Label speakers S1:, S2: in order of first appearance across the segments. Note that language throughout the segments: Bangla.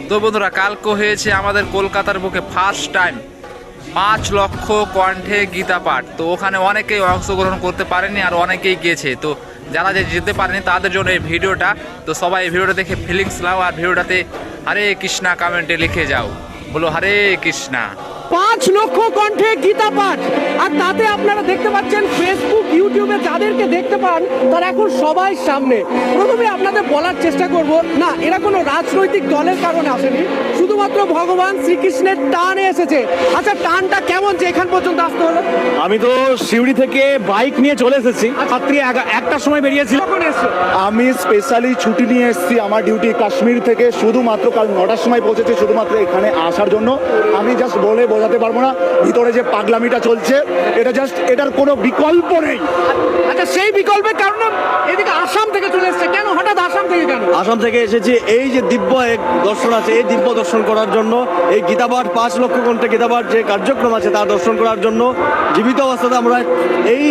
S1: তো বন্ধুরা, কালকে হয়েছে আমাদের কলকাতার বুকে ফার্স্ট টাইম 5 লক্ষ কণ্ঠে গীতা পাঠ। তো ওখানে অনেকেই অংশগ্রহণ করতে পারেনি আর অনেকেই গিয়েছে। তো যারা যে যেতে পারেনি তাদের জন্য এই ভিডিওটা। তো সবাই এই ভিডিওটা দেখে ফিলিংস নাও, আর ভিডিওটাতে হরে কৃষ্ণা কমেন্টে লিখে যাও, বলো হরে কৃষ্ণা।
S2: 5 লক্ষ কণ্ঠে গীতা পাঠ, আর তাতে আপনারা দেখতে পাচ্ছেন ফেসবুক ইউটিউবে যাদেরকে দেখতে পান তারা এখন সবাই সামনে। প্রথমে আপনাদের বলার চেষ্টা করব, না এরা কোনো রাজনৈতিক দলের কারণে আসেনি, শুধুমাত্র ভগবান শ্রীকৃষ্ণের টানে এসেছে। আচ্ছা, টানটা কেমন যে এখান পর্যন্ত আসতে হলো?
S3: আমি তো সিউড়ি থেকে বাইক নিয়ে চলে এসেছি, রাত্রি 1টার সময় বেরিয়েছি।
S2: কখন এসছো?
S4: আমি স্পেশালি ছুটি নিয়ে এসেছি আমার ডিউটি কাশ্মীর থেকে, শুধুমাত্র কাল 9টার সময় পৌঁছেছি শুধুমাত্র এখানে আসার জন্য। আমি জাস্ট বলে বোঝাতে পারবো না, ভিতরে যে পাগলামিটা চলছে এটা জাস্ট, এটার কোনো বিকল্প নেই।
S2: আচ্ছা, সেই বিকল্পের কারণে এদিকে আসাম থেকে চলে এসছে, কেন হঠাৎ আসাম থেকে কেন?
S3: আসাম থেকে এসেছি এই যে দিব্য এক দর্শন আছে, এই দিব্য দর্শন করার জন্য, এই গীতাপাঠ 5 লক্ষ কণ্ঠে গীতাপাঠ যে কার্যক্রম আছে তা দর্শন করার জন্য। জীবিত অবস্থাতে আমরা এই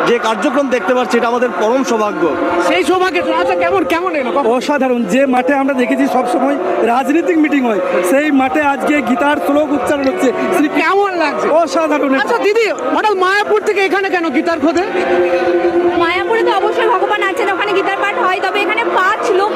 S3: যে কার্যক্রম দেখতে পাচ্ছি, এটা আমাদের পরম সৌভাগ্য।
S2: সেই সৌভাগ্য। আচ্ছা, কেমন এলো?
S5: অসাধারণ। যে মাঠে আমরা দেখেছি সবসময় রাজনৈতিক মিটিং হয়, সেই মাঠে আজকে গীতার শ্লোক উচ্চারণ হচ্ছে।
S2: কেমন লাগছে?
S5: অসাধারণ।
S2: আচ্ছা দিদি, হঠাৎ মায়াপুর থেকে এখানে কেন গীতার খোঁজে?
S6: মায়াপুরে তো অবশ্যই ভগবান আছেন, ওখানে গীতার পাঠ হয়, তবে এখানে 5 লক্ষ